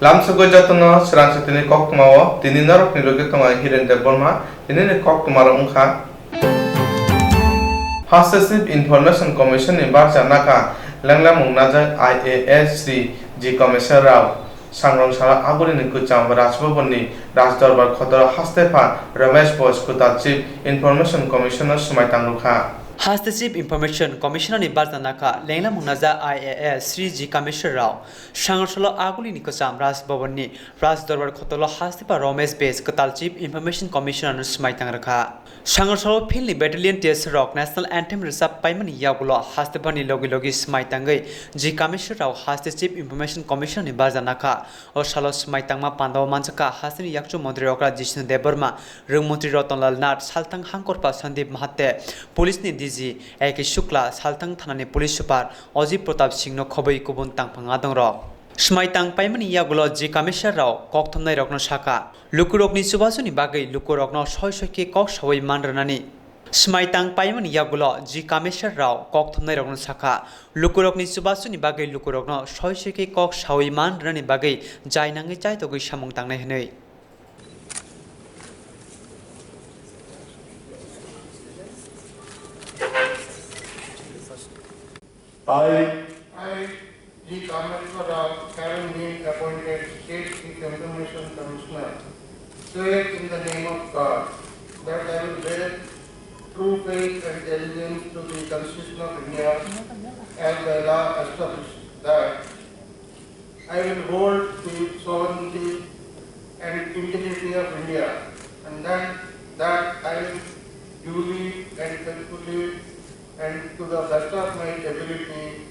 Lamsugo jatono serang setini kok tumawo tini narok ni logi tonga hiren de borma tini ni kok tumara ungka Hasasib Information Commission ni barca naka langla mungnaja IAS G Commission Rao Sangrong Sara Aguri ni kucham Rajbhavan ni Rajdorbar Khodara Hastefa Ramesh Bose Kuta Chief Information Commissioner Sumaitang Lukha Hasteship Information Commissioner ni Bartanaka, Lengla Munaza IAS, G Commissioner Rao, Shangarsolo Aguli Nikosam, Ras Bavani, Ras Dorbar Kotolo Hastipa Romes Base, Katal Chief Information Commissioner Smaitangraka. Shangarsolo Pinli Battalion Test Rock National Anthem Resap Paimani Yagulo, Hastepani Logi Logi Smaitangai, G Commissioner Rao, Hasteship Information Commission ni Barzanaka, or Shalos Smaitangma Pando Mansaka, Hasni Yakchu Mondrioka, Jishnu Deburma, Rumutri Rotonal Nat, Saltang Hankorpa Sandip Mahate, Police ni Eki Shukla, Saltang Tanani Police Super, Ozi Protap Singh no Kobai Kubun Tangpangadong Rock. Smaitang Paimani Yagulo, G Commissioner Rao, Koktonai Rokno Shaka, Lukurok ni Subasuni Bagay, Lukurok no Shoyshaki Kok Shaway Mandranani. Smaitang Paimani Yagulo, G Commissioner Rao, Koktonai Rokno Shaka, Lukurok ni Subasuni Bagay, Lukurok no Shoyshaki Kok Shaway Mandrani Bagay, Jainangi Jaitogi Shamung Tangnay. I, G. Commissioner Rao, having been appointed State Chief Information Commissioner, swear in the name of God that I will bear true faith and allegiance to the Constitution of India and the law established that I will hold the sovereignty and integrity of India, and that I will duly and faithfully and to the best of my ability,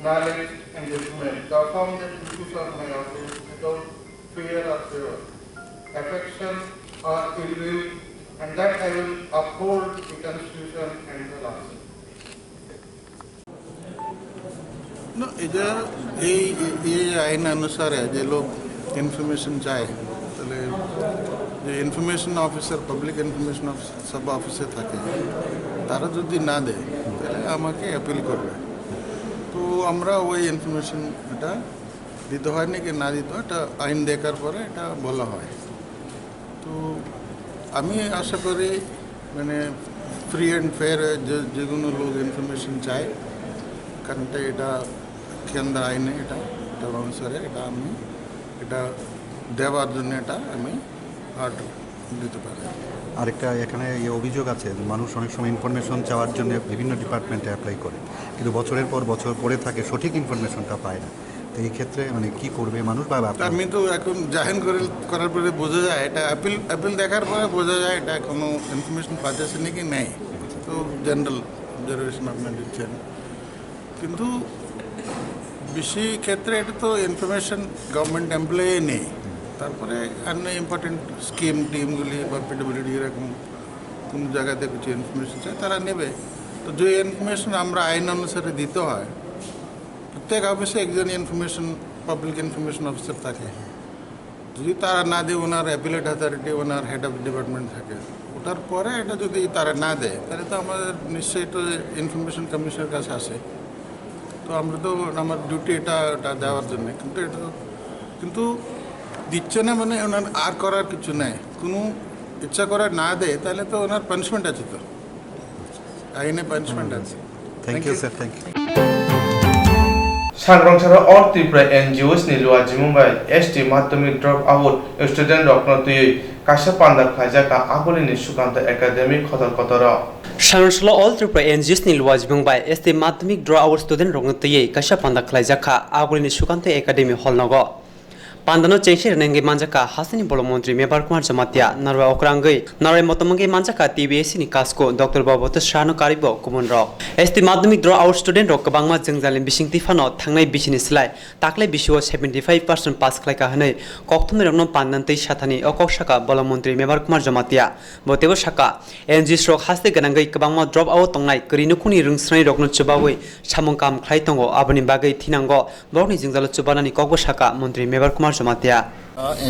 knowledge and judgment, perform the duties of my office without fear or favor, affection or ill will, and that I will uphold the Constitution and the laws. No, इधर ये आइन अनुसार है जो लोग information चाहे तो जो information officer public information officer सब ऑफिसर থাকে তারা যদি না দেয় তাহলে আমাকে অ্যাপিল করবে তো আমরা ওই ইনফরমেশন এটা দিতে হয় নাকি না দিতে হয় এটা আইন দেখার পরে এটা বলা হয় তো আমি আশা করি মানে ফ্রি অ্যান্ড ফেয়ার যেগুলো লোক ইনফরমেশন চায় কারণ এটা কেন্দ্র আইনে এটা অনুসারে এটা আমি এটা দেওয়ার জন্য এটা আমি অর্ডার দিতে পারি আরেকটা এখানে এই অভিযোগ আছে মানুষ অনেক সময় ইনফরমেশন চাওয়ার জন্য বিভিন্ন ডিপার্টমেন্টে অ্যাপ্লাই করে কিন্তু বছরের পর বছর পরে থাকে সঠিক ইনফরমেশনটা পায় না তো এই ক্ষেত্রে মানে কি করবে মানুষ বা আমি তো এখন জাহিন করার পরে বোঝা যায় এটা অ্যাপিল দেখার পরে বোঝা যায় এটা কোনো ইনফরমেশন পাচ্ছে নাকি নেই তো জেনারেল অবজারভেশন আপনি দিচ্ছেন কিন্তু বেশি ক্ষেত্রে এটা তো ইনফরমেশন গভর্নমেন্ট এমপ্লয়ি নেই তারপরে অন্য ইম্পর্টেন্ট স্কিম টিমগুলি বা পিডব্লিউডি এরকম কোনো জায়গাতে কিছু ইনফরমেশন চাই তারা নেবে তো যে ইনফরমেশন আমরা আইন অনুসারে দিতে হয় প্রত্যেক অফিসে একজন পাবলিক ইনফরমেশন অফিসার থাকে যদি তারা না দেয় ওনার অ্যাপিলেট অথরিটি ওনার হেড অফ ডিপার্টমেন্ট থাকে ওটার পরে এটা যদি তারা না দেয় তাহলে তো আমাদের নিশ্চয়ই তো ইনফরমেশন কমিশনের কাছে আসে তো আমরা তো আমার ডিউটি এটা দেওয়ার জন্য কিন্তু দিচ্ছে না মানে ওনার আর করার কিছু নাই কোনো ইচ্ছা করার না দেয় তাহলে তো ওনার পানিশমেন্ট আছে তো আইনে পানিশমেন্ট আছে thank you sir thank you Sangrong Sara or Tripura NGOs ni Luwa Mumbai ST Madhyamik Drop Out Student Rokno Tui Kasha Panda Khajaka Aguli ni Sukanta Academy Kotara Shangarsolo all Tripura NGOs ni Luwa Mumbai ST Madhyamik Drop Out Student Rokno Tui Kasha Panda Khajaka Aguli ni Sukanta Academy Hall Nogo Pandano Chengshir Nenge Manjaka Hasani Bolomontri Mebar Kumar Jamatia Narwa Okrangai Narai Motomangi Manjaka TBS ni Kasko Dr. Baboto Shano Karibo Kumun Rock ST Madhyamik Draw Out Student Rock Kabangma Jengjalin Bishing Tifano Tangnai Bishini Slai Takle Bishiwa 75% pass Klaka Hanai Koktum Rogno Pandante Shatani Okoshaka Bolomontri Mebar Kumar Jamatia Botego Shaka NGS Rock Haste Ganangai Kabangma Drop Out Tongai Krinukuni Rungsrai Rogno Chubawi Shamongkam Klaitongo Abani Bagai Tinango Borni Jengjalo Chubanani Koko Shaka Montri Mebar Kumar Jamatia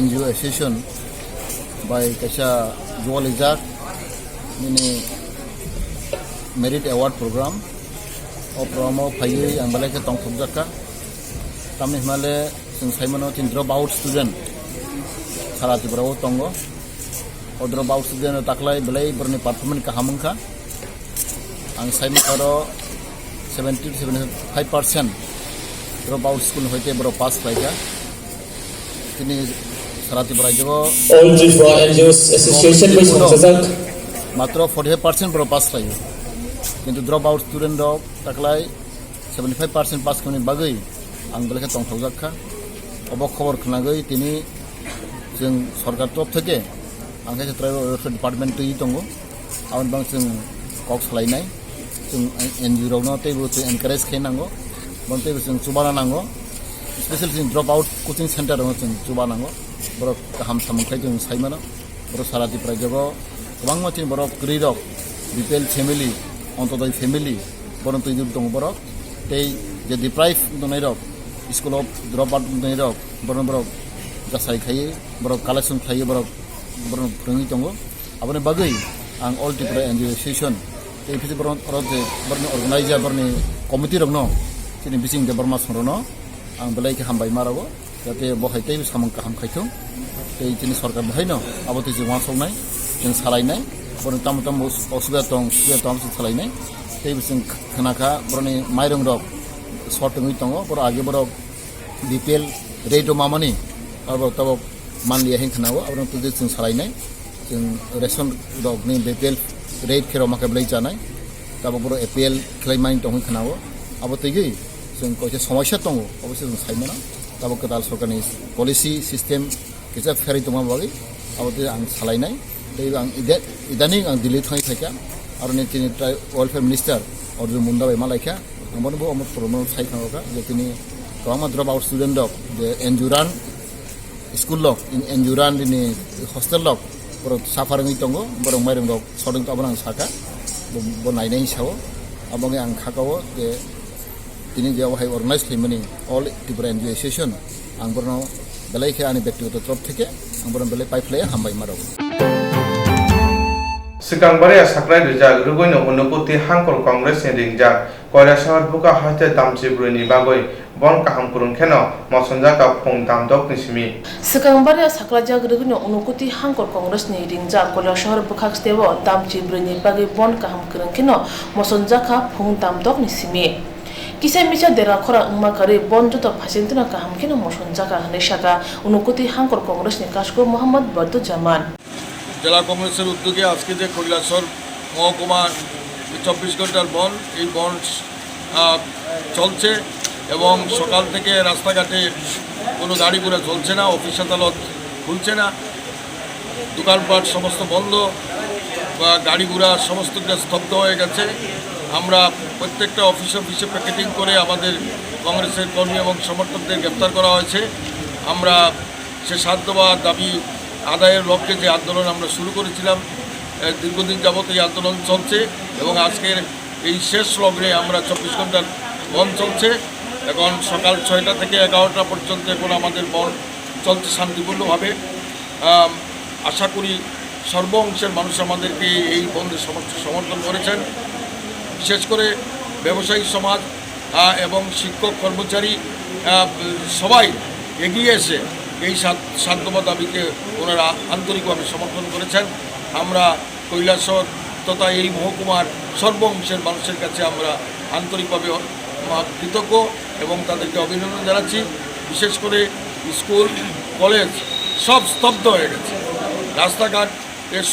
NGO association by Kasha Joel Izak mini merit award program or promo phayi ang balai ke tong thumjaka tamni himale जों साइमानो thin drop out student सारा त्रिपुरायाव दङ o drop out student दाख्लै बेलाय बरनि performance काहामोनखा आं साइमानो 70-75% drop out school हयते बर पास खालायगा তিনি সারা ত্রিপুরায় All Tripura NGOs Association by Samsajak মাত্র 45% बर पास खालायो কিন্তু ड्रप आउट स्टुडेन्ट रक दाख्लै 75% पास खालामनायनि बागै आं बेलायखौ दंथावजाखा अबक खबर खोनागै তিনি जों सरकार तरफ থেকে आं खायसे ट्राइबेल डिपार्टमेन्ट तैयो दङ आउन बां जों कक सालायनाय जों एनजिअ रावनो तैबो जों एनकारेज खालामनांगौ बन तैबो जों सुबाना नांगौ स्पेशल जों ड्रप आउट कोचिं सेन्टार दङ जों सुबानांगौ बर गाहाम सामखाय जों साइमानो बर सारा त्रिपुरा जगह गोबां मानसि बर गरीब बिपिएल फेमिलि अन्तोदय फेमिलि बर तैयो दङ बर तै जे डिप्राइभ दंनाय रक स्कुल अफ ड्रप आउट दंनाय रक बर गासाय खायो बर कालेक्सन खायो बर फोरोङै दङ आबनि बागै आं अल त्रिपुरा एनजिअ एसोसिएशन तै फिसि बर बरनि अर्गानाइजार बरनि कमिटि रकनो जोंनि बिसिं दे बर्मा संरनो आं बेलायखौ हामबाय मारागो जाहाथे बहाय तैबो सामंखा हामखायथों तै जोंनि सरकार बहायनो आबोथै जों वासावनाय जों सालायनाय बर ताम असुबिदा दं जों सालायनाय तैबो जों खोनाखा बरनि माइरं रक सर्टङै दङ बर आगे बर बिपिएल रेट मामानि आबो तब मानलिया हें खोनावो आबो तो जों सालायनाय जों रेशन रकनि बिपिएल रेट खेराव माखा बेलाय जानाय तब बर एपिएल क्लेमाइन दङ खोनावो आबो तैगै जों कयसे समस्या दङ अबश्य जों साइमाना तब गोदाल सरकारनि पलिसि सिस्टेम किसा फेरै दङ बागै आबो आं सालायनाय तै आं इदानि आं दिल्ली थांनाय थाइका आरो नै तिनि वेलफेयार मिनिस्टार अर्जुन मुन्डा बाय मालायखा आंबो अमर प्रमोद साइखाङोका जे तिनि गोबां ड्रप आउट स्टुडेन्ट दं जे एनजुरान स्कुल लक एनजुरान दिनै हस्टेल लक बर साफारङै दङ बर माइरं दं सदों ताबो आं साका ब नायनाय हिसाबाव आबङै आं खाकावो जे তিনি যেভাবে অর্গানাইজ খাইমানি অল ত্রিপুরা এনজিও এসোসিয়েশন आं बरनाव बेलायखे आंनि व्यक्तिगत तरफ থেকে आं बरन बेलाय पाइपलाय हामबाय माराव सिगांबारि साकनाय रिजाक रुगैनो उनुकुति हांकर कांग्रेस नि रिंजाक कयलासहर बुका हाते दामचिब्रुनि बागै बन काहाम कुरुंखेनो मसनजाका फुं दामदक निसिमी सिगांबारि साकलाजाक रुगैनो उनुकुति हांकर कांग्रेस नि रिंजाक कयलासहर बुका स्टेबो दामचिब्रुनि बागै बन काहाम कुरुंखेनो मसनजाका फुं दामदक निसिमी किसा मिसा देरा खरा उमा करे बन जतो फासिनतना काहाम खेनो मसनजाका हने शाका उनुकुति हांकर कांग्रेस नि काशको मोहम्मद बद्दु জামান জেলা কংগ্রেসের উদ্যোগে আজকে যে কৈলাসহর মহকুমার 24 ঘন্টার বন এই বন চলছে এবং সকাল থেকে রাস্তাঘাটে কোনো গাড়ি ঘোড়া চলছে না অফিস আদালত খুলছে না দোকানপাট সমস্ত বন্ধ বা গাড়ি ঘোড়া সমস্ত স্তব্ধ হয়ে গেছে আমরা প্রত্যেকটা অফিসে প্যাকেটিং করে আমাদের কংগ্রেসের কর্মী এবং সমর্থকদের গ্রেপ্তার করা হয়েছে আমরা সে 7 দফা দাবি আদায়ের লক্ষ্যে যে আন্দোলন আমরা শুরু করেছিলাম দীর্ঘদিন যাবত এই আন্দোলন চলছে এবং আজকের এই শেষ লগ্নে আমরা 24 ঘন্টার বন চলছে এখন সকাল 6টা থেকে 11টা পর্যন্ত এখন আমাদের বন চলছে শান্তিপূর্ণভাবে আশা করি সর্ব অংশের মানুষ আমাদেরকে এই বন্ধে সমর্থন করেছেন বিশেষ করে ব্যবসায়ী সমাজ এবং শিক্ষক কর্মচারী সবাই এগিয়ে এসে এই 7 দফা দাবিকে ওনারা আন্তরিকভাবে সমর্থন করেছেন আমরা কৈলাসহর তথা এই মহকুমার সর্ব অংশের মানুষের কাছে আমরা আন্তরিকভাবে কৃতজ্ঞ এবং তাদেরকে অভিনন্দন জানাচ্ছি বিশেষ করে স্কুল কলেজ সব স্তব্ধ হয়ে গেছে রাস্তাঘাট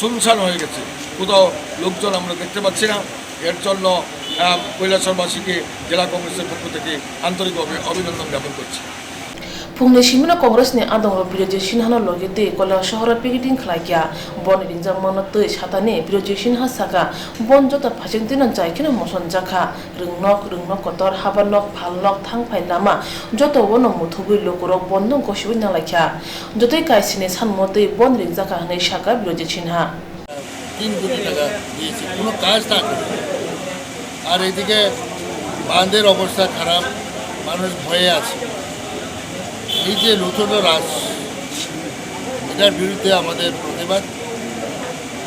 শুনশান হয়ে গেছে কোথাও লোকজন আমরা দেখতে পাচ্ছি না এর জন্য কৈলাসহরবাসীকে জেলা কংগ্রেসের পক্ষ থেকে আন্তরিকভাবে অভিনন্দন জ্ঞাপন করছি फुंनि सिमिनो कांग्रेस नि आदंग बिरोजी सिनहानो लगे कला शहर पिकेटिंग खलाइया बन रिंजा मानो तै सातानि बिरोजी सिनहा साका बन जता फासिंतिन जायखिनो मसन जाखा रुंनक कतर हाबानक फालनक थांफाय लामा जत वन मुथुबि लोकरक बन्द गसिबि नालाइखा जतै काइसिनि सानमतै बन रिंजाका हनै साका बिरोजी सिनहा 3 কোটি টাকা দিয়েছি কোনো কাজ না করে আর এদিকে বাঁধের অবস্থা খারাপ মানুষ ভয়ে আছে এই যে লুঠনো রাজ এটার বিরুদ্ধে আমাদের প্রতিবাদ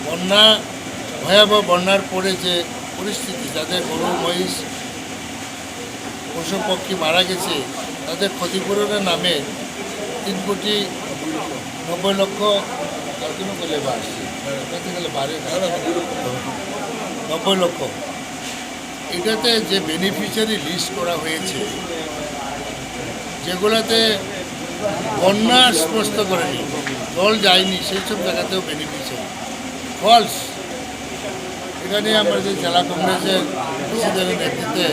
বন্যা ভয়াবহ বন্যার পরে যে পরিস্থিতি যাদের গরু মহিষ পশু পক্ষী মারা গেছে তাদের ক্ষতিপূরণের নামে 3,90,00,000 আর কোনো বলে বাড়ছে গেলে বাড়ে 90 লক্ষ। এটাতে যে বেনিফিশিয়ারি লিস্ট করা হয়েছে যেগুলোতে বন্যা স্পষ্ট করেনি, জল যায়নি, সেই সব জায়গাতেও বেনিফিশিয়ারি ফলস। এখানে আমাদের জেলা কংগ্রেসের কৃষিদের নেতৃত্বে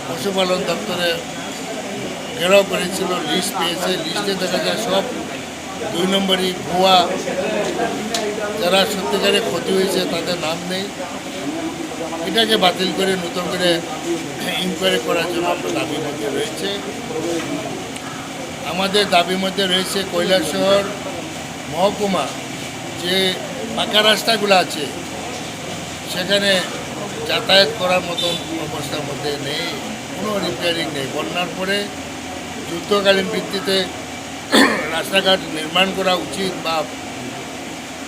পশুপালন দপ্তরে ঘেরাও করেছিল, লিস্ট পেয়েছে। লিস্টে দেখা যায় সব 2 নম্বরই ভুয়া, যারা সত্যিকারে ক্ষতি হয়েছে তাদের নাম নেই। এটাকে বাতিল করে নতুন করে ইনকোয়ারি করার জন্য আমরা দাবির মধ্যে রয়েছে। আমাদের দাবির মধ্যে রয়েছে কৈলাসহর মহকুমা যে পাকা রাস্তাগুলো আছে সেখানে যাতায়াত করার মতন অবস্থার মধ্যে নেই, কোনো রিপেয়ারিং নেই। বন্যার পরে যুদ্ধকালীন ভিত্তিতে রাস্তাঘাট নির্মাণ করা উচিত বা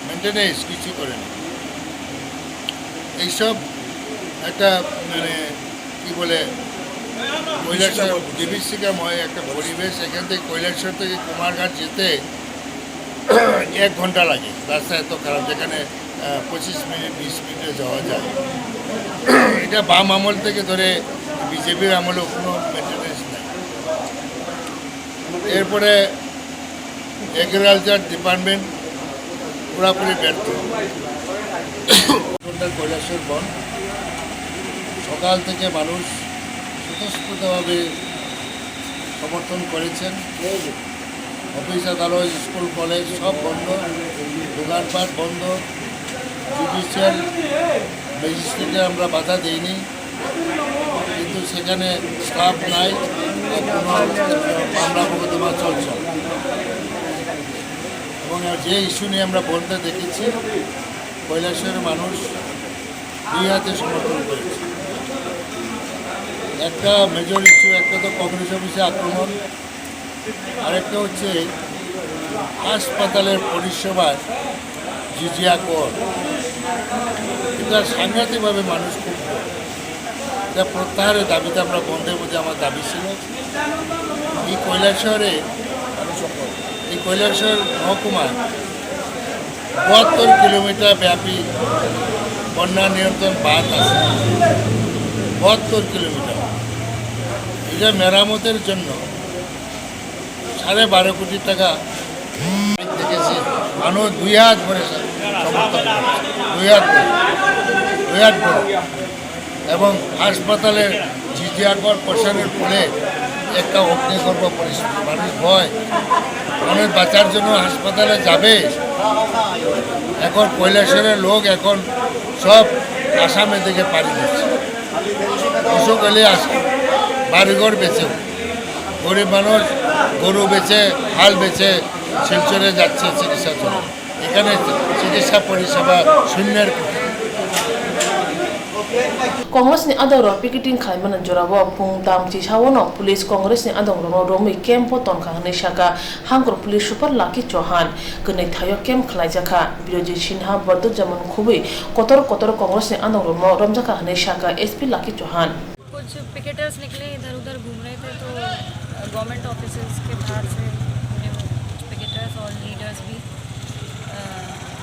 মেনটেনেন্স কিছু করে না। এইসব একটা মানে কী বলে কৈলাসহর বিভীষিকাময় একটা পরিবেশ। এখান থেকে কৈলাসহর থেকে কুমারঘাট যেতে 1 ঘন্টা লাগে, রাস্তা এত খারাপ, যেখানে 25 মিনিট 20 মিনিটে যাওয়া যায়। এটা বাম আমল থেকে ধরে বিজেপির আমলেও কোনো মেনটেনেন্স নেই। এরপরে এগ্রিকালচার ডিপার্টমেন্ট পুরোপুরি ব্যর্থ। কৈলাসহর বন সকাল থেকে মানুষ স্বতঃস্ফূর্তভাবে সমর্থন করেছেন। অফিস আদালত, স্কুল কলেজ সব বন্ধ, দোকানপাট বন্ধ। জুডিশিয়াল ম্যাজিস্ট্রেটে আমরা বাধা দিইনি, কিন্তু সেখানে স্টাফ নাই, মামলা মোকদ্দমা চলছে। এবং যে ইস্যু নিয়ে আমরা বলতে দেখেছি, কৈলাসহরের মানুষ 2 হাতে সমর্থন করেছে। একটা মেজর ইস্যু, একটা তো কংগ্রেস অফিসে আক্রমণ, আরেকটা হচ্ছে হাসপাতালের পরিষেবার জিজিয়া কর। এটা সাংঘাতিকভাবে মানুষ খুব এটা প্রত্যাহারের দাবিতে আমরা বন্ধের মধ্যে আমার দাবি ছিল। এই কৈলাসহর মহকুমায় 72 কিলোমিটার ব্যাপী বন্যা নিয়ন্ত্রণ বাঁধ আছে, 72 কিলোমিটার। এটা মেরামতের জন্য 12.5 কোটি টাকা দেখেছি। মানুষ 2 হাত ভরে সমর্থন করেছে, 2 হাত ভরে। এবং হাসপাতালের জিজিয়া কর প্রসারের ফলে একটা অগ্নিগর্ভ পরিস্থিতি, মানুষ ভয়, মানুষ বাঁচার জন্য হাসপাতালে যাবে। এখন কৈলাসহরের লোক এখন সব আসামের দিকে পাড়ি দিচ্ছে, অসুখ হলে আসে, বাড়িঘর বেচেও। গরিব মানুষ গরু বেচে, হাল বেচে শিলচরে যাচ্ছে চিকিৎসার জন্য। এখানে চিকিৎসা পরিষেবা শূন্যের। Congress ni adoro picketing khalman jorabo pung tam chi chawono police Congress ni adong rono romi camp ton khang ne shaka hangor police super Lucky Chauhan kene thayo camp khlai jaka biroji sinha bodu jamon khubi kotor Congress ni adong romo romjaka ne shaka SP Lucky Chauhan कुछ पिकेटर्स निकले इधर उधर घूम रहे थे, तो government offices के बाहर से कुछ पिकेटर्स और लीडर्स भी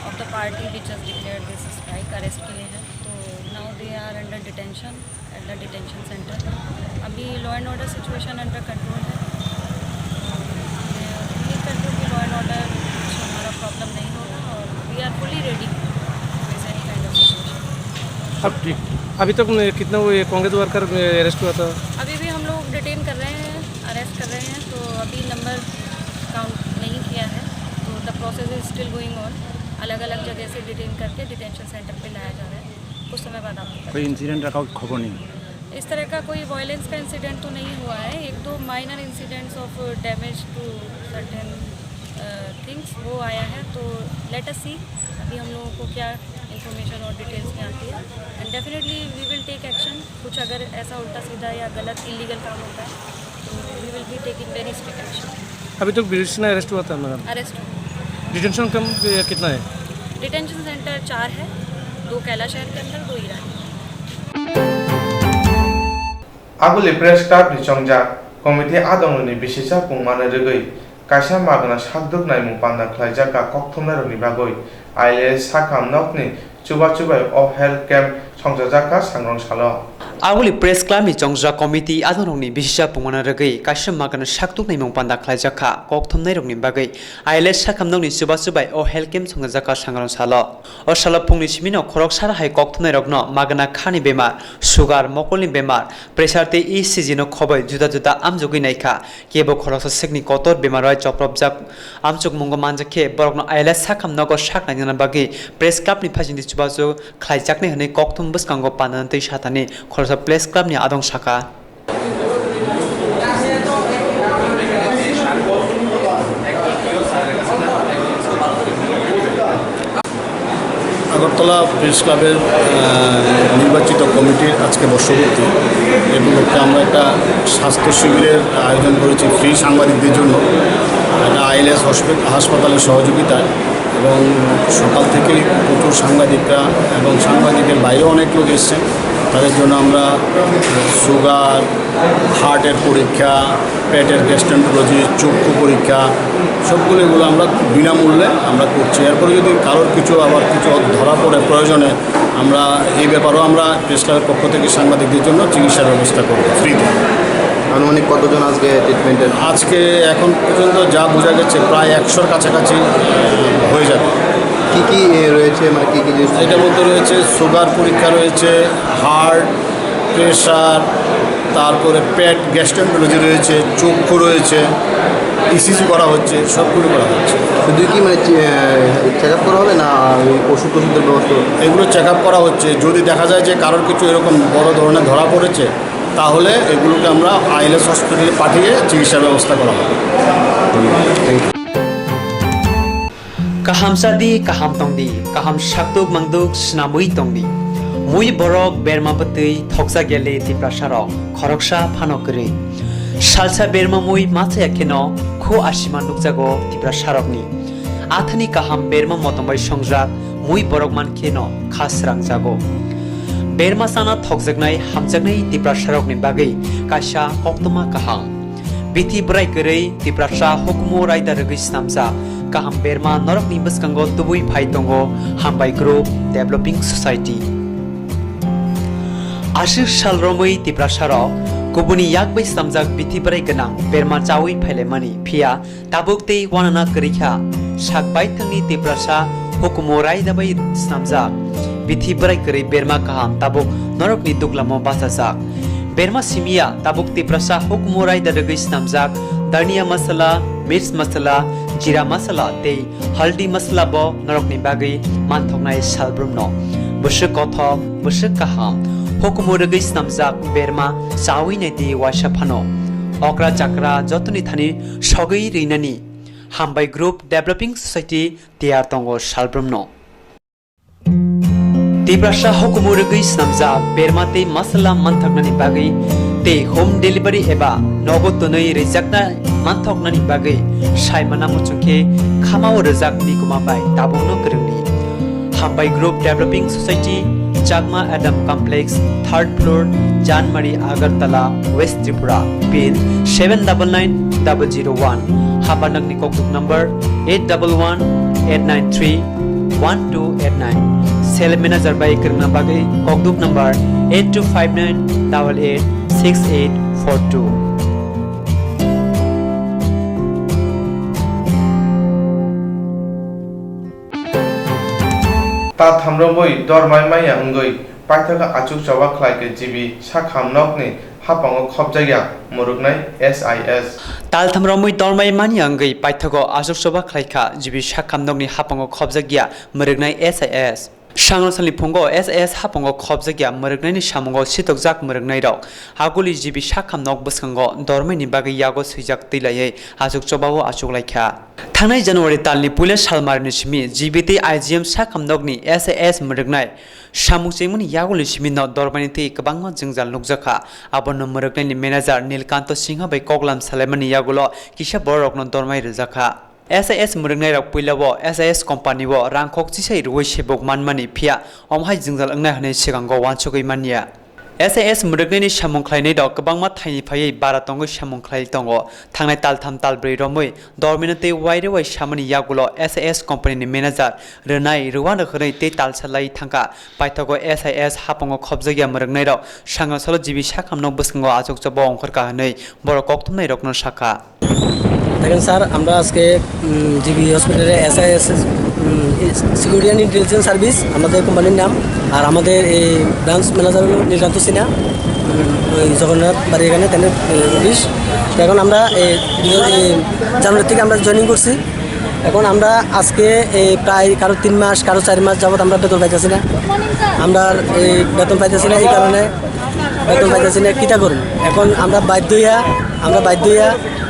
of the party which has declared this strike arrest किए हैं। तो now they are under detention at the detention centre. अभी law and order situation under control है। उम्मीद करती हूँ कि लॉ एंड ऑर्डर हमारा प्रॉब्लम नहीं होगा और we are fully ready with any kind of situation. अभी तक कितना वो कांग्रेस वर्कर अरेस्ट हुआ था? अभी भी हम लोग डिटेन कर रहे हैं, अरेस्ट कर रहे हैं। तो अभी नंबर काउंट नहीं किया है, तो the process is still going on. अलग अलग जगह से डिटेन करके डिटेंशन सेंटर पे लाया जा रहा है। कुछ समय बाद आपको कोई इंसिडेंट का खबर नहीं? इस तरह का कोई वायलेंस का इंसिडेंट तो नहीं हुआ है। 1-2 minor incidents of damage to certain things वो आया है। तो लेट अस सी अभी हम लोगों को क्या इन्फॉर्मेशन और डिटेल्स में आती है, and definitely we will take action. कुछ अगर ऐसा उल्टा सीधा या गलत इलीगल काम होता है तो we will be taking very strict action. अभी तक बिरसिना अरेस्ट हुआ था मैडम? अरेस्ट डिटेंशन कम कितना है? डिटेंशन सेंटर 4 है, 2 कैलाशहर के अंदर, 2 ईरानी। Aguli press club ni chongjak committee adong ni bisisa pungmana regui kaisa magna sakduk naimung panda khlaijaka kokthumnai rokni bagui ILS sakam nokni chubai o health camp songjajaka sangrong salo Aguli press club ni chongja committee adorongni bisha pungana ragei kaisa magana saktuk naimung panda khlaijaka kokthumnai rokni bagai ILS sakamnokni chubai o health camp songjajaka sangrong salo o salo pungni simino khorok sara hai kokthumnai rokno magana khani bemar sugar mokolni bemar pressure te ECG no khobai juda amjogui naikha kebo khorok sekni kotor bemar roi choprobjak amchok mungo manjakhe borokno ILS sakamnogo saknaina bagi press club ni phajini chubajo khlaijakne hne kokthum buskango panantei satani Press Club ni adong saka Agartala press ক্লাবের নির্বাচিত কমিটির আজকে বর্ষপূর্তি এই উপলক্ষে আমরা একটা স্বাস্থ্য শিবিরের আয়োজন করেছি ফ্রি সাংবাদিকদের জন্য একটা ILS হাসপাতালের সহযোগিতায় এবং সকাল থেকেই প্রচুর সাংবাদিকরা এবং সাংবাদিকের বাইরেও অনেক লোক এসছেন তাদের জন্য আমরা সুগার হার্টের পরীক্ষা পেটের গ্যাস্ট্রেন্টোলজি চক্ষু পরীক্ষা সবগুলো এগুলো আমরা বিনামূল্যে আমরা করছি এরপরে যদি কারোর কিছু ধরা পড়ে প্রয়োজনে আমরা এই ব্যাপারেও আমরা প্রেস ক্লাবের পক্ষ থেকে সাংবাদিকদের জন্য চিকিৎসার ব্যবস্থা করব ফ্রিতে আনুমানিক কতজন আজকে ট্রিটমেন্টের আজকে এখন পর্যন্ত যা বোঝা গেছে প্রায় 100-র কাছাকাছি হয়ে যাবে কি কি রয়েছে মানে কি কি জিনিস এটার মধ্যে রয়েছে সুগার পরীক্ষা রয়েছে হার্ট প্রেশার তারপরে পেট গ্যাস্ট্রেন্টোলজি রয়েছে চক্ষু রয়েছে ECG করা হচ্ছে সবগুলো করা হচ্ছে শুধু কি মানে চেক আপ করা হবে না ওষুধের ব্যবস্থা এগুলো চেক আপ করা হচ্ছে যদি দেখা যায় যে কারোর কিছু এরকম বড় ধরনের ধরা পড়েছে তাহলে এগুলোকে আমরা ILS হসপিটালে পাঠিয়ে চিকিৎসার ব্যবস্থা করা হবে Kaham sadi kaham tongdi kaham shaktuk mangduk snamui tongdi mui borok berma patui thoksa gele tiprasarok khoroksha phanokri salsa berma mui macha yakeno kho ashima nukjago tiprasarokni athani kaham berma motombai songjak mui borok mankeno khasrang jago berma sana thokjaknai hamjaknai tiprasarokni bagai kaisa koktoma kaham bithi brai korei tiprasa hukumo raida rogui snamja kaham berma norok ni buskango tubui phai tongo hambai group developing society ashir sal romoi tiprasaro kubuni yakbai samjak bithi brai ganang berma chawi phaile mani phia tabuk tei wanana karikha sakbai thangni tiprasa hukumo raida bai snamjak bithi brai kari berma kaham tabuk norok ni duklamo basajak berma simia tabuk tiprasa hukumo raida rogui snamjak dania masala mirch masala jira masala tei haldi masala bo norokni bagai manthoknai salbrumno busuk kothok busuk kaham hukumo rogui snamjak berma chawi naiti wasaphano okra chakra jotoni thani sogei reinani hambai group developing society tiar tongo salbrumno tiprasa hukumo rogui snamjak berma tei masala manthoknani bagai te home delivery eba nogotonoi rejakna manthoknani bagai saimana muchukhe khamao rejak nikuma bai tabungno krungni hambai group developing society Chakma Adam Complex 3rd floor Janmari Agartala West Tripura pin 799001 habanagni kokduk number 8118931289 sale manager bai krungna bagai kokduk number 8259886842 ta thamroboi dormai maya ungoi paithaka achuk chawa khlaike jibi sakham nokni hapango khobjaya muruknai SIS tal thamromoi dormai mani angai paithako achuk chawa khlaika jibi sakham nokni hapango khobjagya muruknai SIS Shangrosali Pongo SS Hapongo Khobjagya Murgnani Shamongo Sitokjak Murgnai Rok Haguli Jibi Shakam Nok Buskango Dormani Bagi Yago Sujak Tilaye Azuk Chobago Achuk Laika Tanai January Talni Pulis Halmarni Shimi GBT IGM Shakam Nogni SAS Murgnai Shamuk Chemuni Yaguli Shimi no Dormani Ti Kabangma Jingjal Nukjaka Abono Murgnani Manager Nilkanto Singha by Koglam Salemani Yagulo Kisha Borok no Dormai Rizaka SAS murungnai rok puilabo SAS company wo rangkhok chisai ruoi sebok manmani phia omhai jingjal angnai hane sigango wansogoi mania SAS मुरगनि सामुंख्लायनाय दं गोबांमा थाइनिफायै बारा दंगो सामुंख्लाय दङ थांनाय तालथाम तालब्रै रमै दरमिनते wire वाइ सामनि यागुल SAS कम्पानिनि manager रोनाय Ruwan खनै ते तालसालाय थांका पाइथगो SAS हापंगो खबजगिया मुरगनाय र सांगसल जिबि साखामनो बसंगो आजक जब अंखर काहनै बर कक्तमनाय रकन शाखा দেখেন স্যার আমরা আজকে জিবি হসপিটালে SAS security and intelligence service আমাদের কোম্পানির নাম আর আমাদের এই ব্রাঞ্চ ম্যানেজার হলো নীলকান্ত সিনহা ওই জগন্নাথ বাড়ি এখানে তেনের অফিস। তো এখন আমরা জানুয়ারি থেকে আমরা জয়েনিং করছি। এখন আমরা আজকে প্রায় কারো 3 মাস কারো 4 মাস যাবত আমরা বেতন পাইতেছি না। আমরা এই বেতন পাইতেছি না, এই কারণে বেতন পাইতেছি না কিটা করুন। এখন আমরা বাধ্য হইয়া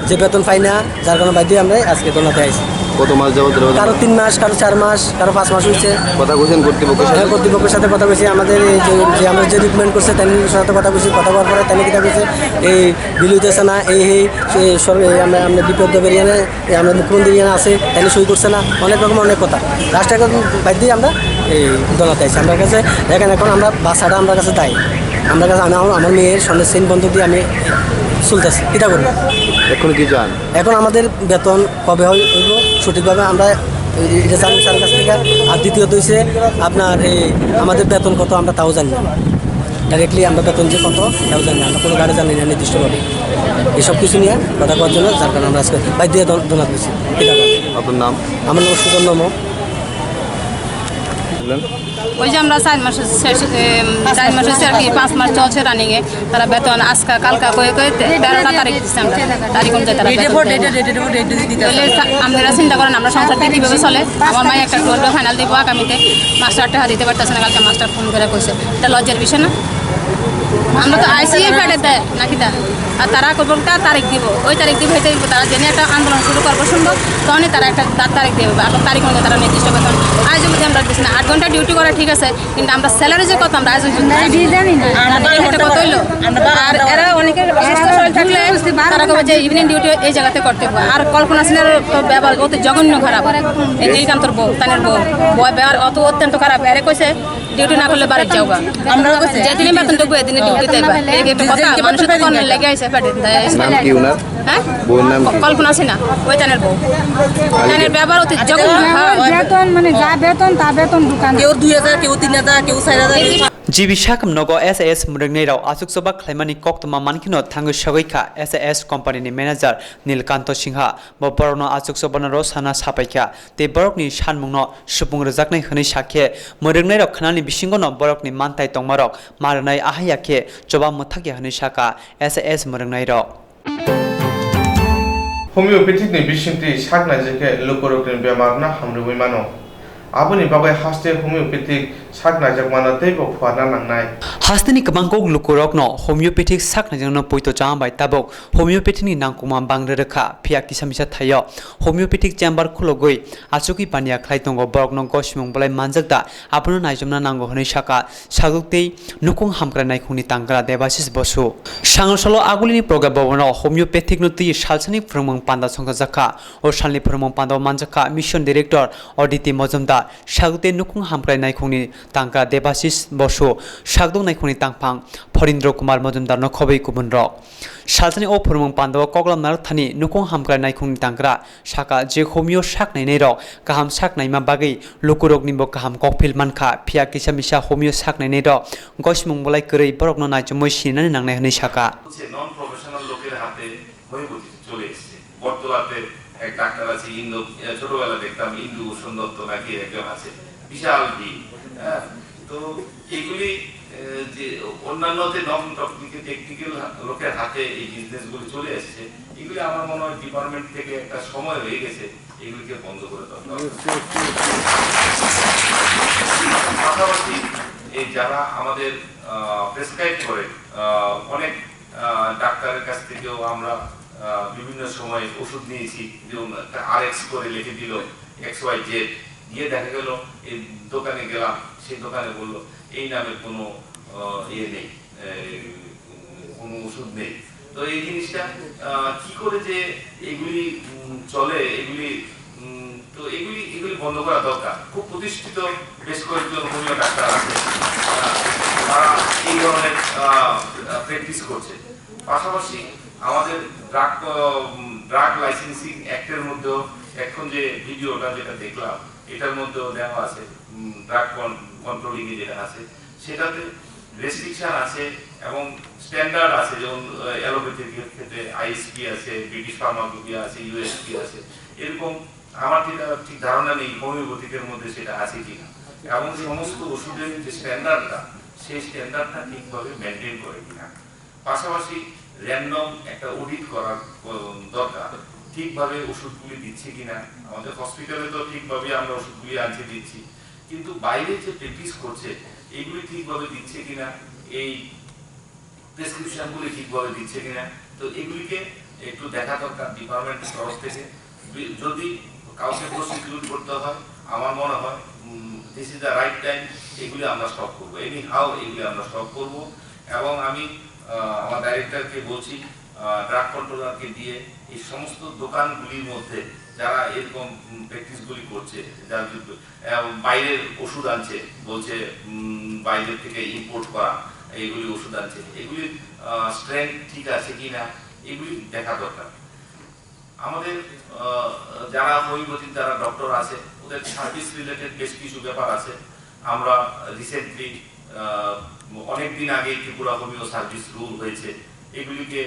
যে বেতন পাই না, যার কারণে বাধ্য আমরা আজকে দোলাতে আইছি। কত মাস যাবত কারো 3 মাস কারো 4 মাস কারো 5 মাস হয়েছে। কথা কইছেন কর্তৃপক্ষের সাথে কথা কইছি। আমাদের যে আমরা যে রিকমেন্ড করছে তাদের সাথে কথা কইছি। কথা বলার পরে তাহলে কিটা কইছে এই বিল হইতেছে না, আমরা বিপদ বেরিয়ানে আমরা মুখ্যমন্ত্রী আছে তাহলে সই করছে না, অনেক রকম অনেক কথা। লাস্টে এখন বাধ্য আমরা এই দোলাতে আইছি। আমার কাছে দেখেন এখন আমরা বাসাটা আমার কাছে দায়ী। আমার কাছে আমার মেয়ের সন্ধ্যে সেন বন্ধ দিয়ে আমি চলতেছি, কিটা করবো। এখন কি চান? এখন আমাদের বেতন কবে হইব সঠিকভাবে আমরা এটা জানি স্যারের কাছ থেকে। আর দ্বিতীয়ত হচ্ছে আপনার এই আমাদের বেতন কত আমরা তাও জানি না। ডাইরেক্টলি আমরা বেতন যে কত তাও জানি না, আমরা কোনো গাড়ি জানি না নির্দিষ্টভাবে। এসব কিছু নিয়ে কথা করার জন্য যার কারণে আমরা আজকে বাইর দিয়ে দোনা করছি। আপনার নাম? আমার নাম সুজন নম। ওই যে আমরা 4 মাস আর কি 5 মাস চলছে রানিংয়ে, তারা বেতন আজকা কালকা কয়ে 13টা তারিখ দিচ্ছে। আমরা তারিখ অনুযায়ী তারা আমরা চিন্তা করেন আমরা সংসারটা কীভাবে চলে। আমার মায়ের একটা 12 ফাইনাল দিব আগামীতে, মাস্টার টাকা দিতে পারতেছে না। কালকে মাস্টার ফোন করে কইছে, এটা লজ্জার বিষয় না? আমরা তো আইসিএ ফেটে দেয় নাকি তা, আর তারা করবো তারিখ দিব, ওই তারিখ দিব হইতে তারা জেনে একটা আন্দোলন শুরু করবো শুনবো, তখনই তারা একটা তারিখ দেবে। আপনার তারিখ অনুযায়ী তারা নির্দিষ্ট বেতন আজ অবধি আমরা দিচ্ছি না। 8 ঘন্টা ডিউটি করে ঠিক আছে, কিন্তু আমরা স্যালারি যে কত আমরা আজ জানি না। এটা কত হইলো? আর এরা অনেকের অসুস্থ শরীর থাকলে তারা কবে যে ইভিনিং ডিউটি এই জায়গাতে করতে হবে। আর কল্পনা সিনের ব্যবহার অতি জঘন্য খারাপ। এই কান্তর বউ তানের বউ ব্যবহার অত অত্যন্ত খারাপ। এরে কইছে ডিউটি না করলে বাড়ি যাওগা, আমরা যেদিনে বেতন দেবো এদিনে ডিউটি দেবা। মানুষের তো কর্মের লেগে আইসে কল্পনা সিনহা ওই তানের বউ। তানের ব্যবহার অতি জঘন্য। বেতন মানে যা বেতন তা বেতন দোকান কেউ 2000 কেউ 3000 কেউ 4000। জিবি সাকাম নগ SAS মুরগনাই রাव आसुक सबा खलाइमानि कक्तमा मानखिनो थांगो सगैखा SAS कम्पानिनि मेनेजार नीलकान्त सिंहा बरनो आसुक सबना रो साना सापाइखा ते बरकनि सानमुंनो सुबुं रोजाकनाय हनै साखे मुरगनाय राव खानानि बिसिंगनो बरकनि मानताय तंमारक मारनाय आहायाखे जबा मुथाके हनै साका SAS मुरगनाय राव होमियोपैथिकनि बिसिंति सागनायजेखे लोकरोगनि बेमारना हामरुबै मानो आबुनि बागै हास्ते होमियोपैथिक सागनायजक मानो दैबो फुवारना लांनाय हास्तेनि गोबांखौ लुकुरकनो होमियोपैथिक सागनायजोंनो पयतो जाबाय ताबक होमियोपैथिकनि नांगौमा बांद्राय रोखा फिया किसामिसा थायो होमियोपैथिक चेम्बार खुलगै आसुकि पानिया खाय दङ बरकनो गसिमुं बलाय मानजकदा आपनो नायजमना नांगौ हनै साका सागुक्तै नुकुं हामग्रानाय खुनि तांग्रा देबासिस बसु सांगसलो आगुलिनि प्रग्राम बवनो होमियोपैथिक नुति सालसनि फोरमों पान्दा संगा जाखा ओ सालनि फोरमों पान्दा मानजका मिशन डाइरेक्टर अदिति मजुमदार सागुक्तै नुकुं हामग्रानाय खुनि तांका देबासिस बसु सागदं नायखुनि तांफां फरिन्द्र कुमार मजुमदार न खबै गुबुन रक सालसनि ओ फोरमों पान्दाव कगलाम नारथानि नुकुं हामग्रा नायखुनि तांग्रा साका जे होमियो साकनायनै रक गाहाम साकनायमा बागै लुकुरगनिबो गाहाम कफिल मानखा फिया किसामिसा होमियो साकनायनै रक गसमुं बलाय करै बरकनो नायजमै सिनानै नांनाय हनै साका नन प्रफेशनाल लोकेर हाते होमियोपैथि चले एসেছে বর্তমানে এক ডাক্তার আছে ইন্দু ছোটবেলা দেখতাম ইন্দু সুন্দরত নাকি একজন আছে বিশাল ভিড়। তো এগুলি যে অন্যান্য যে নন টেকনিক্যাল লোকের হাতে এই বিজনেসগুলি চলে আসছে, এগুলি আমার মনে হয় ডিপার্টমেন্ট থেকে একটা সময় হয়ে গেছে এগুলিকে বন্ধ করে দেওয়া। পাশাপাশি এই যারা আমাদের প্রেসক্রাইব করে অনেক ডাক্তারের কাছ থেকেও আমরা বিভিন্ন সময় ওষুধ নিয়েছি, যেমন RX করে লিখে দিল XYZ, গিয়ে দেখা গেল এই দোকানে গেলাম, সেই দোকানে বলল এই নামের কোনো ইয়ে নেই, কোনো ওষুধ নেই। তো এই জিনিসটা কি করে যে এগুলি চলে, এগুলি বন্ধ করা দরকার। খুব প্রতিষ্ঠিত বেশ কয়েকজন হোমিও ডাক্তার আছে, তারা এই ধরনের প্র্যাকটিস করছে। পাশাপাশি আমাদের ড্রাগ লাইসেন্সিং অ্যাক্টের মধ্যেও এখন যে ভিডিওটা যেটা দেখলাম এটার মধ্যেও দেওয়া আছে, ড্রাগ কন্ট্রোলিং এ যেটা আছে সেটাতে রেস্ট্রিকশন আছে এবং স্ট্যান্ডার্ড আছে, যেমন অ্যালোপ্যাথির ক্ষেত্রে আইএসপি আছে, ব্রিটিশ ফার্মাকোপিয়া আছে, ইউএসপি আছে, এরকম আমার যেটা ঠিক ধারণা নেই হোমিওপ্যাথিকের মধ্যে সেটা আছে কিনা, এবং সমস্ত ওষুধের যে স্ট্যান্ডার্ডটা সেই স্ট্যান্ডার্ডটা ঠিকভাবে মেনটেন করে কিনা। পাশাপাশি র্যান্ডম একটা অডিট করার দরকার, ঠিকভাবে ওষুধগুলি দিচ্ছে কিনা। আমাদের হসপিটালে তো ঠিকভাবে আমরা ওষুধগুলি আনতে দিচ্ছি, কিন্তু বাইরে যে প্র্যাকটিস করছে এগুলি ঠিকভাবে দিচ্ছে কিনা, এই প্রেসক্রিপশনগুলি ঠিকভাবে দিচ্ছে কিনা, তো এগুলিকে একটু দেখা দরকার ডিপার্টমেন্টের তরফ থেকে। যদি কাউকে প্রসিকিউট করতে হয় আমার মনে হয় this is the right time, এগুলি আমরা স্টপ করবো, এনি হাউ এগুলি আমরা স্টপ করব। এবং আমি আমার ডাইরেক্টরকে বলছি, ড্রাগ কন্ট্রোলারকে দিয়ে এই সমস্ত দোকানগুলির মধ্যে যারা এরকম প্র্যাকটিসগুলি করছে, যারা বাইরের ওষুধ আনছে, বলছে বাইরের থেকে ইম্পোর্ট করা এইগুলি ওষুধ আনছে, এগুলির স্ট্রেংথ ঠিক আছে কিনা এগুলি দেখা দরকার। আমাদের যারা হোমিওপ্যাথিক যারা ডক্টর আছে ওদের সার্ভিস রিলেটেড বেশ কিছু ব্যাপার আছে। আমরা রিসেন্টলি অনেকদিন আগে ত্রিপুরা হোমিও সার্ভিস রুল হয়েছে, এগুলিকে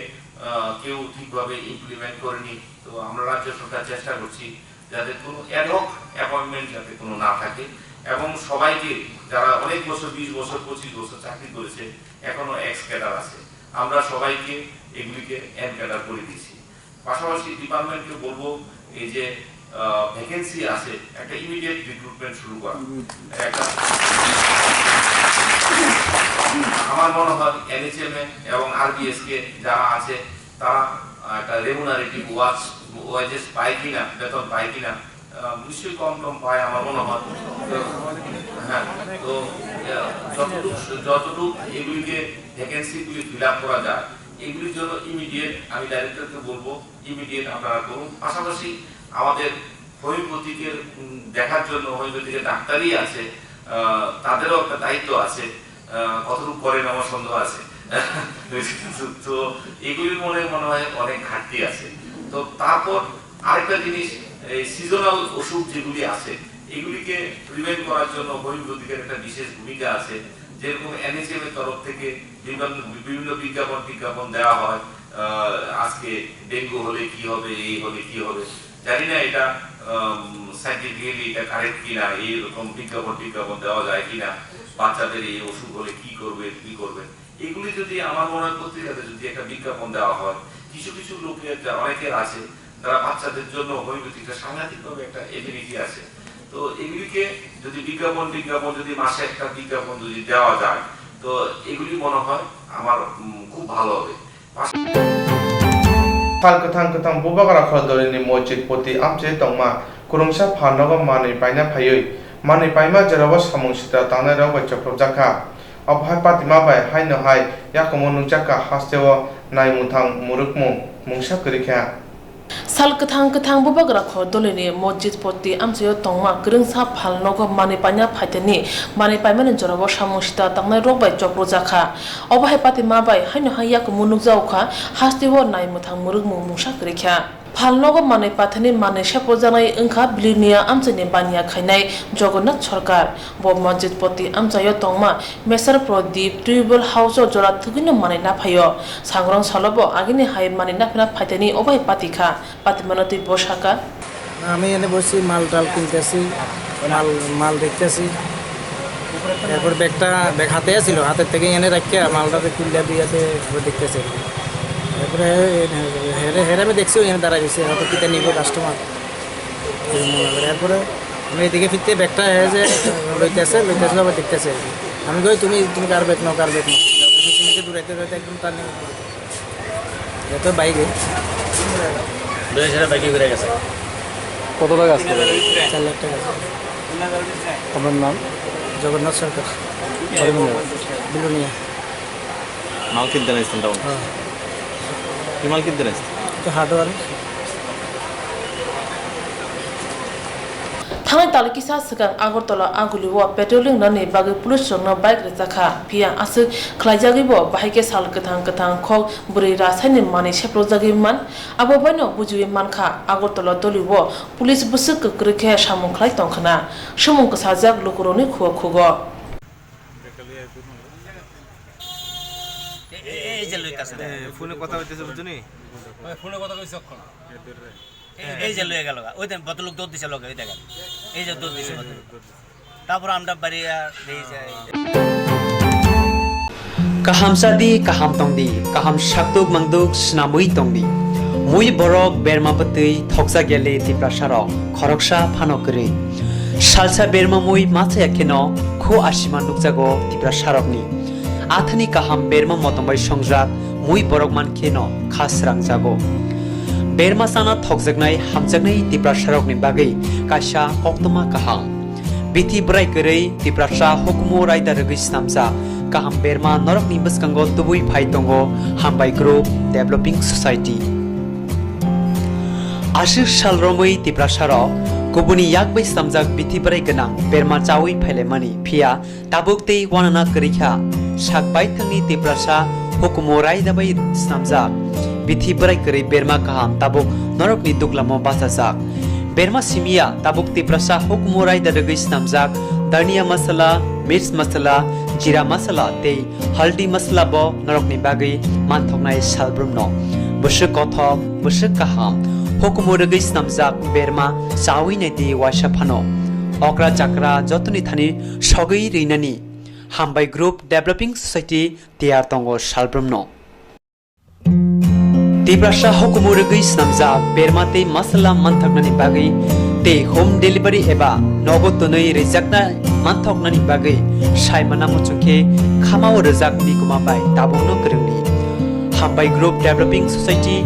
কেউ ঠিকভাবে ইমপ্লিমেন্ট করেনি। তো আমরা রাজ্য সরকার চেষ্টা করছি যাতে কোনো অ্যাডহক অ্যাপয়েন্টমেন্ট যাতে কোনো না থাকে, এবং সবাইকে যারা অনেক বছর 20 বছর 25 বছর চাকরি করেছে এখনো এক্স ক্যাডার আছে, আমরা সবাইকে এগুলিকে এন ক্যাডার করে দিচ্ছি। পাশাপাশি ডিপার্টমেন্টকে বলবো এই যে ভ্যাকেন্সি আছে একটা ইমিডিয়েট রিক্রুটমেন্ট শুরু করা। একটা আমার মনে হয় এনএচএম এবং আরবিএস কে যারা আছে তারা একটা রেমুনারেটিভ ওয়াজেস পায় কিনা, বেতন পায় কিনা, নিশ্চয়ই কম পায় আমার মনে হয়। হ্যাঁ, তো যতটুকু এগুলিকে ভ্যাকেন্সিগুলি ফিল আপ করা যায় এগুলির জন্য ইমিডিয়েট আমি ডাইরেক্টরকে বলবো ইমিডিয়েট আপনারা করুন। পাশাপাশি আমাদের হোমিওপ্যাথিকের দেখার জন্য হোমিওপ্যাথিকের ডাক্তারই আছে, তাদেরও একটা দায়িত্ব আছে, কতটুকু করেন আমার সন্দেহ আছে। তো এগুলির মনে হয় অনেক ঘাটতি আছে। তো তারপর আরেকটা জিনিস, এই সিজনাল ওষুধ যেগুলি আছে এগুলিকে প্রিভেন্ট করার জন্য হোমিওপ্যাথিকের একটা বিশেষ ভূমিকা আছে। যেরকম এনএচএম এর তরফ থেকে বিভিন্ন বিজ্ঞাপন দেওয়া হয়, আজকে ডেঙ্গু হলে কি হবে, এই হলে কি হবে, জানি না এটা সাইন্টিফিক্যালি এটা কারেক্ট কিনা, এইরকম বিজ্ঞাপন দেওয়া যায় কিনা, বাচ্চাদের এই অসুখ হলে কি করবে, এগুলি যদি আমার মনে হয় পত্রিকাতে যদি একটা বিজ্ঞাপন দেওয়া হয়, কিছু লোকের অনেকের আছে যারা বাচ্চাদের জন্য হোমিওপ্যাথিকটা সাংঘাতিকভাবে একটা এফিনিটি আছে। তো এগুলিকে যদি বিজ্ঞাপন যদি মাসে একটা বিজ্ঞাপন যদি দেওয়া যায় তো এগুলি মনে হয় আমার খুব ভালো হবে। Tang bubakara khodori ni mojit poti amche tongma kurungsa phanogo mani paina phayoi mani paima jerabo samung sita tanai rago choprop jaka abhai patima bai haino hai yakomo nungchaka hastewo nai muthang murukmu mungsa kurikha साल कथां बुबाग्रा खो दोलेनि मस्जिद पति आमसेयो तंगमा ग्रोंसा फालनगो माने पाइना फाइतेनि माने पाइमाने जराबो सामुसिता तंगनाय रगबाय चक्र जाखा अबाहाय पाति माबाय हायनो हायाक मुनुक जावखा हास्तेव नाय मुथां मुरुग मुंसा करिखा फालनगो माने पाथनि माने सापो जानाय ओंखा बिलिनिया आमसेनि बानिया खायनाय जगन्नाथ सरकार ब मस्जिद पति आमसायो तंगमा मेसर प्रदीप ट्रिबल हाउस जरा थुगिनो माने नाफायो सांग्रां सालबो आगिनि हाय माने नाफिना फाइतेनि अबाहाय पातिखा পাতিমানতি বসাকা আমি এনে বসি মাল টাল কিনতেছি, মাল দেখতেছি। এরপর ব্যাগ হাতে ছিল, হাতের থেকে এনে রাখিয়া মালটাতে খুললে দিয়েছে দেখতেছি। তারপরে হেরে আমি দেখছি এনে দাঁড়াই গেছে, হয়তো কিতা নিব কাস্টমার। এরপরে আমি এদিকে ফিরতে ব্যাগটা যে লইতেছে আবার দেখতেছে। আমি কই তুমি কার ব্যাগ নাও দূরাইতে একদম তার নেই এত বাইকে কত টাকা আসতে পারে? 4 লাখ টাকা। আপনার নাম? জগন্নাথ সরকার, বিলুনিয়া। মাল কিনতে আসতেন তখন? কি মাল কিনতে আসতেন? হার্ডওয়ার। थांनाय तालुकिसा सिगां आगरतला आगुलिव पेट्रोलिं नानि बागै पुलिस रंना बाइक रेजाखा फिया आसो खलाइजागिबो बाहायके साल गोथां गोथां खग बुरै रासायनि माने सेप्रजागिमान आबो बायनो बुजुइ मानखा आगरतला दलिव पुलिस बुसुक गोख्रैखे सामुं खलाइ तंखना सामुं साजाक लुकुरनि खुवा खुगो ফোনে কথা হইতেছে বুঝছনি ফোনে কথা কইছ কখন এই যে লয়ে গেল ওই দেন বদলুক দৌড় দিছে লগে ওই দেখেন এই যে দৌড় দিছে তারপর আমরা বাড়ি দেই যাই kaham sadi kaham tongdi kaham shaktuk mangduk snamui tongdi mui borok berma patui thoksa gele tiprasarok khoroksa phanokri salsa berma mui macha yakheno kho asiman nukjago tiprasarokni athani kaham berma motombai songjak mui borok mankheno khasrang jago berma sana thokjaknai hamjaknai tiprasarokni bagai kaisa koktoma kaham bithi brai korei tiprasa hukumo raida rogoi snamja kaham berma norok ni baskango tubui phai tongo hambai group developing society ashir sal romoi tiprasaro kubuni yakbai samjak bithi brai ganang berma chawi phaile mani phia tabuk tei wanana korikha sakbai thangni tiprasa hukumo raida bai snamjak bithi brai korei berma kaham tabuk norok ni duklamo basajak berma simia tabuk tiprasa hukumo raida rogoi snamjak dania masala mirch masala jira masala tei haldi masala bo norokni bagai manthoknai salbrumno busuk kothok busuk kaham hukumo rogoi snamjak berma chawi nei di waisa phano okra chakra jotoni thani sogei reinani hambai group developing society tiar tongo salbrumno tiprasa hukumo rogoi snamjak berma tei masala manthoknani bagai tei home delivery eba nogotonoi rejakna manthoknani bagai saimana muchukhe khamao rejak nikuma bai tabongno korongni hambai group developing society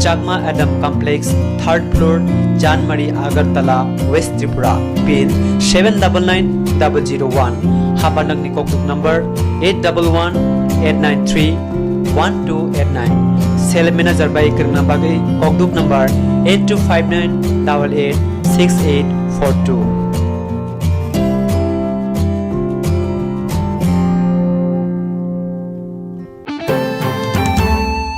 Chakma Adam Complex 3rd floor Janmari Agartala West Tripura pin 799001 habanagni koktuk number 8118931289 cell manager bai kirna bagai koktuk number 8259886842